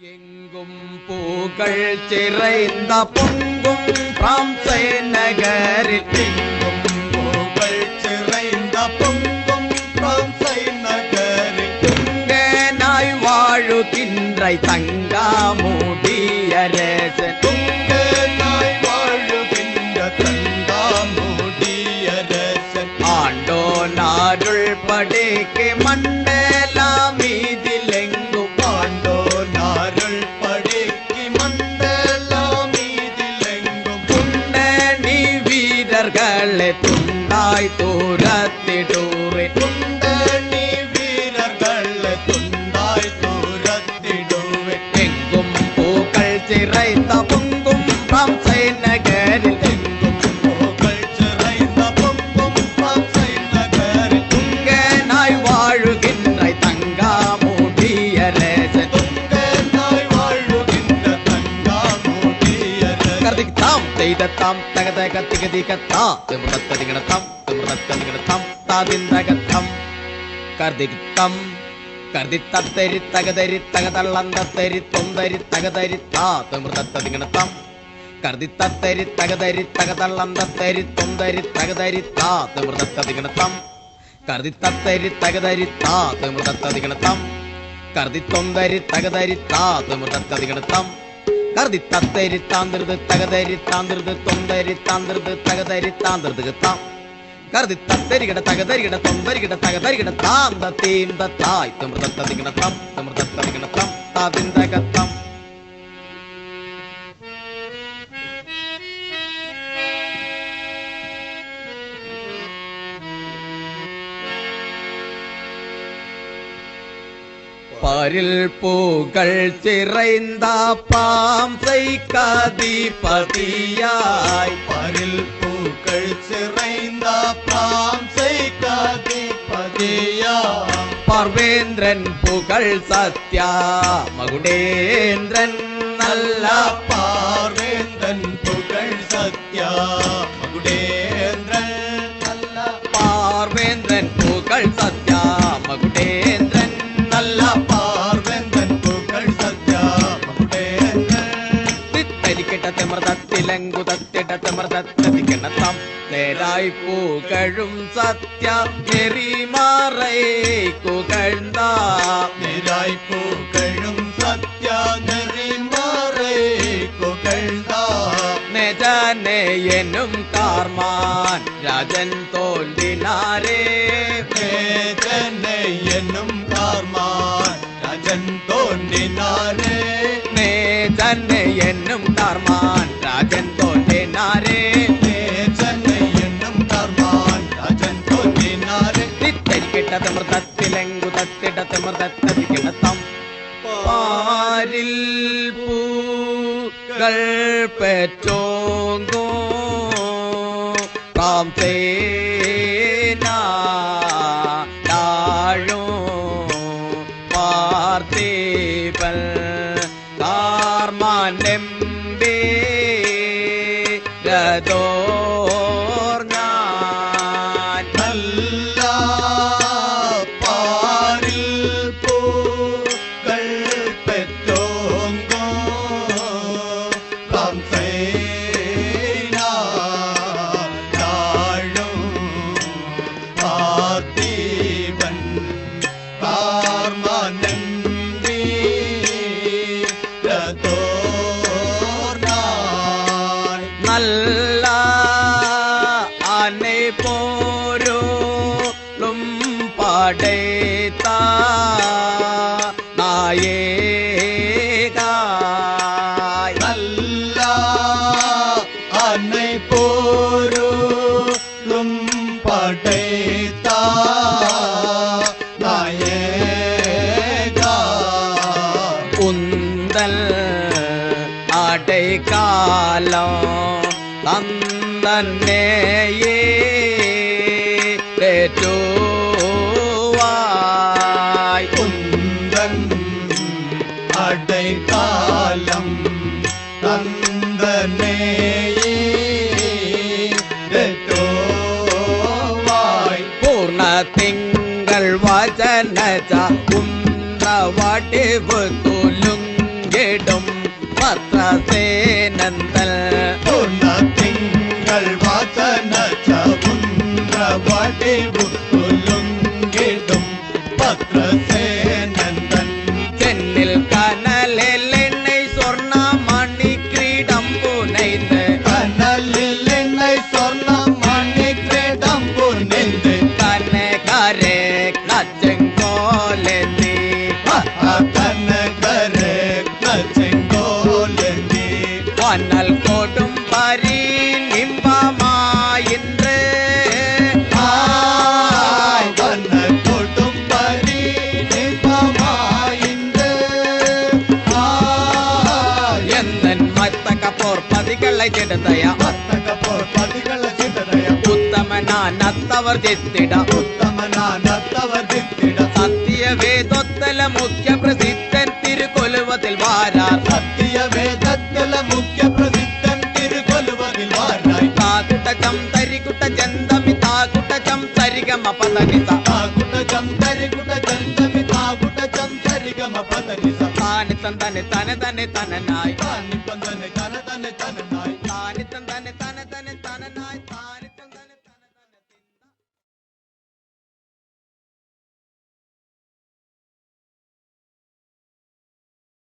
எங்கும் பூக்கள் சிறைந்த பொங்கும் பிரான்சை நகரில் எங்கும் பூக்கள் சிறைந்த பொங்கும் பிரான்சை நகரில் துங்கனாய் வாழுகின்ற தங்காமுடியரசன் துங்கனாய் வாழுகின்ற தங்காமுடியரசன் ஆண்டோன் அருள் படைக்கு மண்டலா மீதிலெங்கும் ஆண்டோன் அருள் படைக்கு மண்டலா மீதிலெங்கும் முன்னணி வீரர்களை துண்டாய் தூரத்திடூரே முன்னணி வீரர்களை துண்டாய் தூரத்திடுவே எங்கும் பூக்கள் சிறைந்த பொங்கும் பிரான்சை நகரில் எங்கும் பூக்கள் சிறைந்த பொங்கும் பிரான்சை நகரில் துங்கனாய் வாழுகின்ற தங்காமுடியரசன் துங்கனாய் வாழுகின்ற தங்காமுடியரசன் கர்திக்தாம் செய்தத்தாம் தகதக திகதிகத்தாம் திமிரத்ததிகணத்தாம் திமிரத்ததிகணத்தாம் தாதிந்தகத்தாம் கர்திக்தம் கர்தித்தத்தரி தகதரி தகதள்ளந்தத்தரி தொந்தரி தகதரி தா திமிரத்ததிகணத்தாம் கர்தித்தத்தரி தகதரி தகதள்ளந்தத்தரி தொந்தரி தகதரி தா திமிரத்ததிகணத்தாம் கர்தித்தத்தரி தகதரி தா திமிரத்ததிகணத்தாம் கர்தித்தொந்தரி தகதரி தா திமிரத்ததிகணத்தாம் கர்தி தத்தரி தாந்திருது தகதரி தாந்திருது தொந்தரி தாந்திருது தகதரி தாந்திருது தாம் கர்தி தத்தரிகிட தகதரிகிட தொந்தரிகிட தகதரிகிட தாந்த தீந்த தாய் திமிர்தத்ததிகிணத்தாம் திமிர்தத்ததிகிணத்தாம் தாதிந்தகத்தாம் பாரில் பூக்கள் சிறைந்த பாம்சை கதிபதியாய் பரில் பூக்கள் சிறைந்த பிரான்சை கதிபதியா பார்வேந்திரன் புகழ் சத்யா மகுடேந்திரன் நல்ல பார்வேந்தன் புகழ் சத்யா மகுடேந்திரன் நல்ல பார்வேந்திரன் புகழ் சத்யா மகுடேந்திரன் நல்ல பார்வேந்தன் புகழ் சத்யா மகுடேந்திரன் தித்தரிக்கிட்ட திமிர்தத்திலங்கு தத்திட திமிர்தத்ததிகணத்தாம் தேராய் புகழும் சத்யா நெறிமாறை புகழ்ந்தா நிராய் புகழும் சத்யா நெறிமாறை புகழ்ந்தா நெஜனே என்னும் கார்மான் ராஜன் தோன்றினாரே சென்னை என்னும் கார்மான் ராஜன் தோன்றினாரே நெஜனே என்னும் கார்மான் ராஜன் தோன்றினாரே சென்னை என்னும் கார்மான் ராஜன் தோன்றினாரே தித்தரிக்கிட்ட திமிர்தத்திலங்கு தத்திட திமிர்தத்ததிகணத்தாம் பாரில் பூக்கள் பெற்றோங்கோ தாம் சேனா தாழும் பார்த்தேபல் கார்மான் நெம்பே ரதோர் ஞான் நல்ல பாரில் பூக்கள் பெற்றோங்கோ ராம்சேனா தாழும் பார்த்தீவன் கார்மனந்தி ரதோர்னாய் நல்ல அனை போரும் படைத்தா நாயேகாய் நல்ல அன்னை போரும் படைத்தா நாயகா உந்தல் அடைக்காலம் தந்தன்னேயே பெற்றுவாய் குந்தன் அடைக்காலம் தந்தனேயே பெற்றோவாய் பூர்ண திங்கள் வச்சனச்ச குன்ற வாட்டிவு துலுங்க പത്രസേനന്തൽ പൂർണ്ണ തിങ്കൾ വാസന ചവുന്ന വടിവു തുലുങ്കിടും പത്രസേനന്ദൻ ചെന്നിൽ കനലിൽ എണ്ണை സ്വർണ്ണ മണി ക്രീഡം പുനൈந்து കനലിൽ എണ്ണை സ്വർണ്ണ മണി ക്രീഡം പുനൈந்து കനകരെ നച്ചെങ്കോലെന്തി കനകരെ നച്ചെങ്കോലെന്തി വന്നൽ കൊടും പരി നിമ്പമായിன்று വന്ന കൊടും പരി നിമ്പമായിன்று എന്നൻ മത്തക പോർപ്പതികളെ ചെടുതയ മത്തകപ്പോൾ പതികളെ ചിതറയ ഉത്തമനാനത്തവർ ചെത്തിട ഉത്തമനാനത്തവർ ചിത്തിട സത്യവേദോത്തല മുഖ്യ പ്രസിദ്ധൻ തിരുകൊലുവതിൽ വാരാർ സത്യവേദത്തിലെ മുഖ്യ പ്രസിദ്ധൻ തിരുകൊലുവതിൽ വാരായി താകുട്ടചം തരികുട്ട ചന്തമി താകുട്ടചം തരിഗമ പതനിസ താകുട്ടചം തരികുട്ട ചന്തമി താകുട്ടചം തരിഗമ പതനിസ താനി തന്തനെ തന തനെ തനനായി താനിപ്പന്തനെ തന തന തന